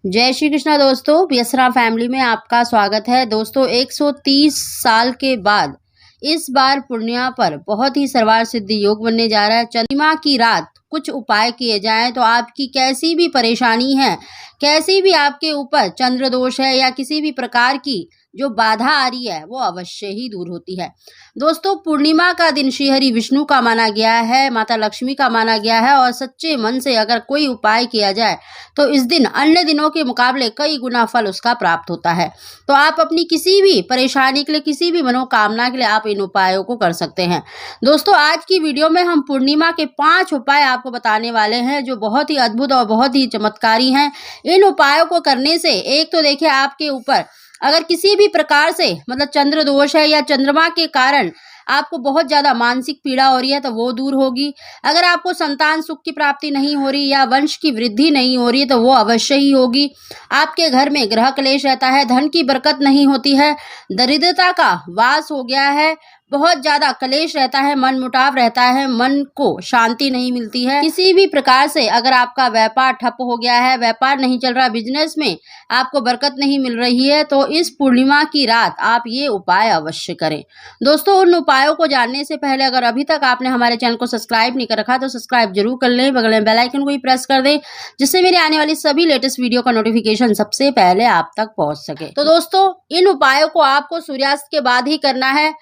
जय श्री कृष्णा दोस्तों, बियसरा फैमिली में आपका स्वागत है। दोस्तों 130 साल के बाद इस बार पूर्णिमा पर बहुत ही सर्वार सिद्धि योग बनने जा रहा है। चंद्रमा की रात कुछ उपाय किए जाएं तो आपकी कैसी भी परेशानी है, कैसी भी आपके ऊपर चंद्र दोष है या किसी भी प्रकार की जो बाधा आ रही है वो अवश्य ही दूर होती है। दोस्तों पूर्णिमा का दिन श्री हरि विष्णु का माना गया है, माता लक्ष्मी का माना गया है और सच्चे मन से अगर कोई उपाय किया जाए तो इस दिन अन्य दिनों के मुकाबले कई गुना फल उसका प्राप्त होता है। तो आप अपनी किसी भी परेशानी के लिए, किसी भी मनोकामना के लिए आप इन उपायों को कर सकते हैं। दोस्तों आज की वीडियो में हम पूर्णिमा के 5 उपाय आपको बताने वाले हैं जो बहुत ही अद्भुत और बहुत ही चमत्कारी हैं। इन उपायों को करने से एक तो देखिए आपके ऊपर अगर किसी भी प्रकार से मतलब चंद्र दोष है या चंद्रमा के कारण आपको बहुत ज्यादा मानसिक पीड़ा हो रही है तो वो दूर होगी। अगर आपको संतान सुख की प्राप्ति नहीं हो रही या वंश की वृद्धि नहीं हो रही है तो वो अवश्य ही होगी। आपके घर में ग्रह क्लेश रहता है, धन की बरकत नहीं होती है, दरिद्रता का वास हो गया है, बहुत ज्यादा क्लेश रहता है, मन मुटाव रहता है, मन को शांति नहीं मिलती है। किसी भी प्रकार से अगर आपका व्यापार ठप हो गया है, व्यापार नहीं चल रहा, बिजनेस में आपको बरकत नहीं मिल रही है तो इस पूर्णिमा की रात आप ये उपाय अवश्य करें। दोस्तों उन उपायों को जानने से पहले अगर अभी तक आपने हमारे चैनल को सब्सक्राइब नहीं कर रखा तो सब्सक्राइब जरूर कर लें, बगल में बेल आइकन को भी प्रेस कर दें जिससे मेरे आने वाली सभी लेटेस्ट वीडियो का नोटिफिकेशन सबसे पहले आप तक पहुंच सके। तो दोस्तों इन उपायों को आपको सूर्यास्त के बाद ही करना है।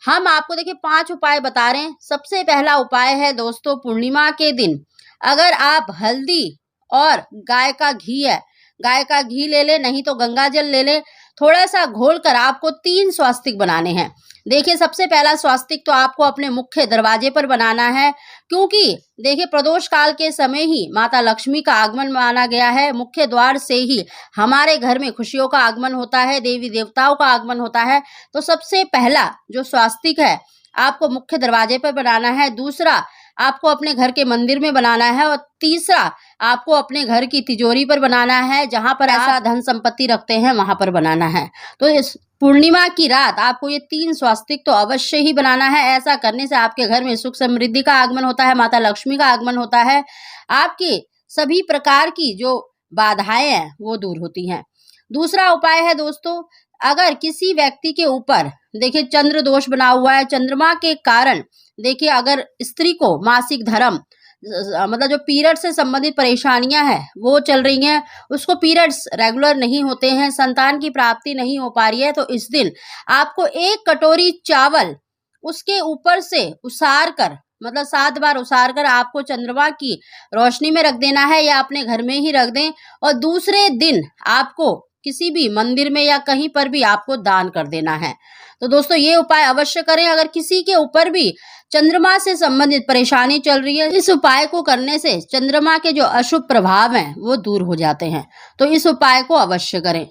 हम आपको देखिए 5 उपाय बता रहे हैं। सबसे पहला उपाय है दोस्तों पूर्णिमा के दिन अगर आप हल्दी और गाय का घी है, गाय का घी ले ले, नहीं तो गंगा जल ले ले, थोड़ा सा घोल कर आपको 3 स्वास्तिक बनाने हैं। देखिए सबसे पहला स्वास्तिक तो आपको अपने मुख्य दरवाजे पर बनाना है क्योंकि देखिए प्रदोष काल के समय ही माता लक्ष्मी का आगमन माना गया है। मुख्य द्वार से ही हमारे घर में खुशियों का आगमन होता है, देवी देवताओं का आगमन होता है। तो सबसे पहला जो स्वास्तिक है आपको मुख्य दरवाजे पर बनाना है, दूसरा आपको अपने घर के मंदिर में बनाना है और तीसरा आपको अपने घर की तिजोरी पर बनाना है, जहां पर ऐसा धन संपत्ति रखते हैं वहां पर बनाना है। तो इस पूर्णिमा की रात आपको ये 3 स्वास्तिक तो अवश्य ही बनाना है। ऐसा करने से आपके घर में सुख समृद्धि का आगमन होता है, माता लक्ष्मी का आगमन होता है, आपकी सभी प्रकार की जो बाधाएं हैं वो दूर होती हैं। दूसरा उपाय है दोस्तों अगर किसी व्यक्ति के ऊपर देखिए चंद्र दोष बना हुआ है, चंद्रमा के कारण देखिए अगर स्त्री को मासिक धर्म मतलब जो पीरियड से संबंधित परेशानियां हैं वो चल रही हैं, उसको पीरियड्स रेगुलर नहीं होते हैं, संतान की प्राप्ति नहीं हो पा रही है तो इस दिन आपको 1 कटोरी चावल उसके ऊपर से उसार कर मतलब 7 बार उसार कर आपको चंद्रमा की रोशनी में रख देना है या अपने घर में ही रख दें और दूसरे दिन आपको किसी भी मंदिर में या कहीं पर भी आपको दान कर देना है। तो दोस्तों ये उपाय अवश्य करें। अगर किसी के ऊपर भी चंद्रमा से संबंधित परेशानी चल रही है, इस उपाय को करने से चंद्रमा के जो अशुभ प्रभाव हैं वो दूर हो जाते हैं। तो इस उपाय को अवश्य करें।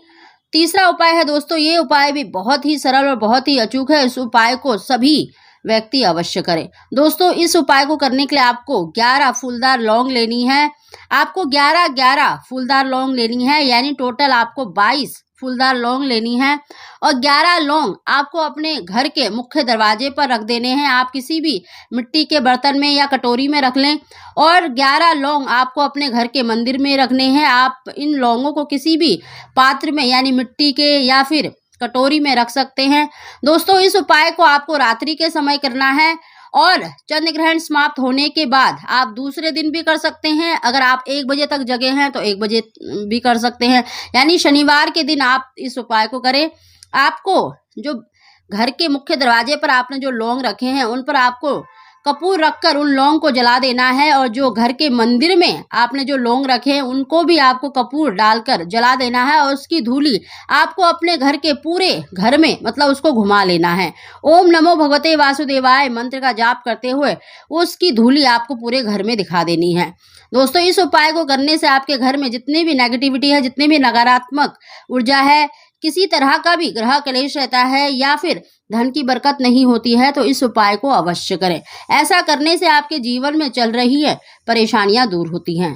तीसरा उपाय है दोस्तों, ये उपाय भी बहुत ही सरल और बहुत ही अचूक है। इस उपाय को सभी व्यक्ति अवश्य करें। दोस्तों इस उपाय को करने के लिए आपको 11 फूलदार लौंग लेनी है, आपको 11 फूलदार लौंग लेनी है, यानी टोटल आपको 22 फूलदार लौंग लेनी है और 11 लौंग आपको अपने घर के मुख्य दरवाजे पर रख देने हैं। आप किसी भी मिट्टी के बर्तन में या कटोरी में रख लें और 11 लौंग आपको अपने घर के मंदिर में रखने हैं। आप इन लौंगों को किसी भी पात्र में यानी मिट्टी के या फिर कटोरी में रख सकते हैं। दोस्तों इस उपाय को आपको रात्रि के समय करना है और चंद्र ग्रहण समाप्त होने के बाद आप दूसरे दिन भी कर सकते हैं। अगर आप 1 बजे तक जगे हैं तो 1 बजे भी कर सकते हैं, यानी शनिवार के दिन आप इस उपाय को करें। आपको जो घर के मुख्य दरवाजे पर आपने जो लौंग रखे हैं उन पर आपको कपूर रखकर उन लौंग को जला देना है और जो घर के मंदिर में आपने जो लौंग रखे हैं उनको भी आपको कपूर डालकर जला देना है और उसकी धूली आपको अपने घर के पूरे घर में मतलब उसको घुमा लेना है। ओम नमो भगवते वासुदेवाय मंत्र का जाप करते हुए उसकी धूली आपको पूरे घर में दिखा देनी है। दोस्तों इस उपाय को करने से आपके घर में जितनी भी नेगेटिविटी है, जितनी भी नकारात्मक ऊर्जा है, किसी तरह का भी ग्रह क्लेश रहता है या फिर धन की बरकत नहीं होती है तो इस उपाय को अवश्य करें। ऐसा करने से आपके जीवन में चल रही है परेशानियां दूर होती हैं।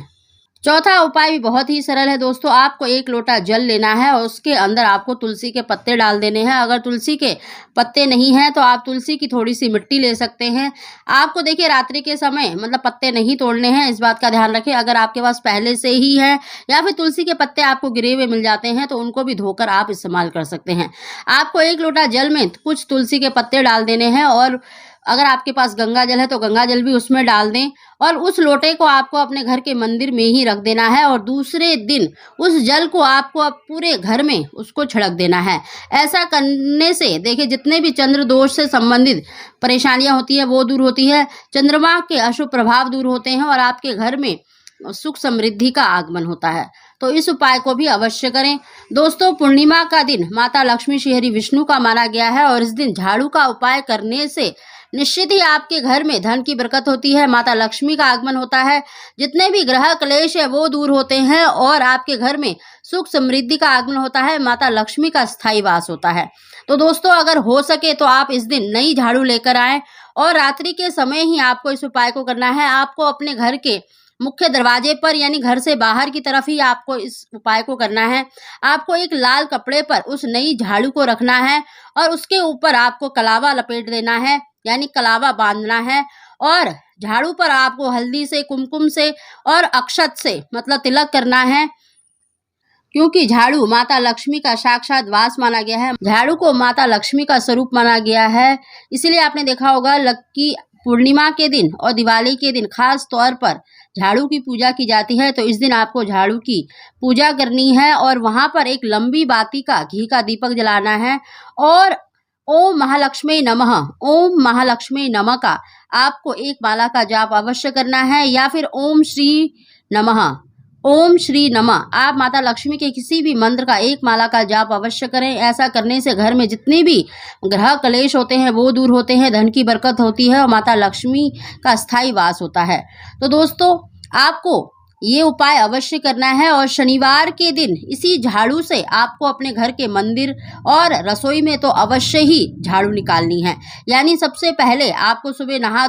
चौथा उपाय भी बहुत ही सरल है दोस्तों। आपको 1 लोटा जल लेना है और उसके अंदर आपको तुलसी के पत्ते डाल देने हैं। अगर तुलसी के पत्ते नहीं हैं तो आप तुलसी की थोड़ी सी मिट्टी ले सकते हैं। आपको देखिए रात्रि के समय मतलब पत्ते नहीं तोड़ने हैं, इस बात का ध्यान रखें। अगर आपके पास पहले से ही है या फिर तुलसी के पत्ते आपको गिरे हुए मिल जाते हैं तो उनको भी धोकर आप इस्तेमाल कर सकते हैं। आपको 1 लोटा जल में कुछ तुलसी के पत्ते डाल देने हैं और अगर आपके पास गंगा जल है तो गंगा जल भी उसमें डाल दें और उस लोटे को आपको अपने घर के मंदिर में ही रख देना है और दूसरे दिन उस जल को आपको अब पूरे घर में उसको छिड़क देना है। ऐसा करने से देखिए जितने भी चंद्र दोष से संबंधित परेशानियां होती है वो दूर होती है, चंद्रमा के अशुभ प्रभाव दूर होते हैं और आपके घर में सुख समृद्धि का आगमन होता है। तो इस उपाय को भी अवश्य करें। दोस्तों पूर्णिमा का दिन माता लक्ष्मी श्री हरि विष्णु का माना गया है और इस दिन झाड़ू का उपाय करने से निश्चित ही आपके घर में धन की बरकत होती है, माता लक्ष्मी का आगमन होता है, जितने भी ग्रह क्लेश है वो दूर होते हैं और आपके घर में सुख समृद्धि का आगमन होता है, माता लक्ष्मी का स्थायी वास होता है। तो दोस्तों अगर हो सके तो आप इस दिन नई झाड़ू लेकर आएं और रात्रि के समय ही आपको इस उपाय को करना है। आपको अपने घर के मुख्य दरवाजे पर यानी घर से बाहर की तरफ ही आपको इस उपाय को करना है। आपको एक लाल कपड़े पर उस नई झाड़ू को रखना है और उसके ऊपर आपको कलावा लपेट देना है यानी कलावा बांधना है और झाड़ू पर आपको हल्दी से, कुमकुम से और अक्षत से मतलब तिलक करना है, क्योंकि झाड़ू माता लक्ष्मी का साक्षात वास माना गया है। झाड़ू को माता लक्ष्मी का स्वरूप माना गया है, इसीलिए आपने देखा होगा कि पूर्णिमा के दिन और दिवाली के दिन खास तौर पर झाड़ू की पूजा की जाती है। तो इस दिन आपको झाड़ू की पूजा करनी है और वहां पर एक लंबी बाती का घी का दीपक जलाना है और ओम महालक्ष्मी नमः, ओम महालक्ष्मी नमः का आपको एक माला का जाप अवश्य करना है या फिर ओम श्री नमः, ओम श्री नमः आप माता लक्ष्मी के किसी भी मंत्र का एक माला का जाप अवश्य करें। ऐसा करने से घर में जितने भी ग्रह क्लेश होते हैं वो दूर होते हैं, धन की बरकत होती है और माता लक्ष्मी का स्थायी वास होता है। तो दोस्तों आपको ये उपाय अवश्य करना है और शनिवार के दिन इसी झाड़ू से आपको अपने घर के मंदिर और रसोई में तो अवश्य ही झाड़ू निकालनी है। यानी सबसे पहले आपको सुबह नहा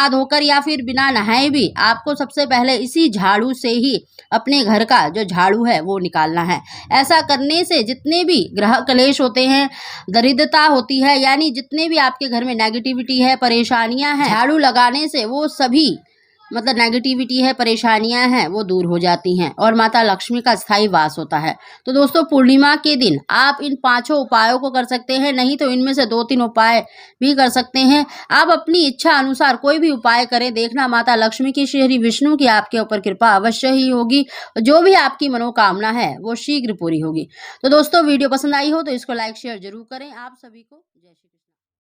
धोकर या फिर बिना नहाए भी आपको सबसे पहले इसी झाड़ू से ही अपने घर का जो झाड़ू है वो निकालना है। ऐसा करने से जितने भी ग्रह क्लेश होते हैं, दरिद्रता होती है, यानी जितने भी आपके घर में नेगेटिविटी है, परेशानियां हैं, झाड़ू लगाने से वो सभी मतलब नेगेटिविटी है, परेशानियां हैं वो दूर हो जाती हैं और माता लक्ष्मी का स्थायी वास होता है। तो दोस्तों पूर्णिमा के दिन आप इन 5 उपायों को कर सकते हैं, नहीं तो इनमें से 2-3 उपाय भी कर सकते हैं। आप अपनी इच्छा अनुसार कोई भी उपाय करें, देखना माता लक्ष्मी की श्री हरि विष्णु की आपके ऊपर कृपा अवश्य ही होगी। जो भी आपकी मनोकामना है वो शीघ्र पूरी होगी। तो दोस्तों वीडियो पसंद आई हो तो इसको लाइक शेयर जरूर करें। आप सभी को जय श्री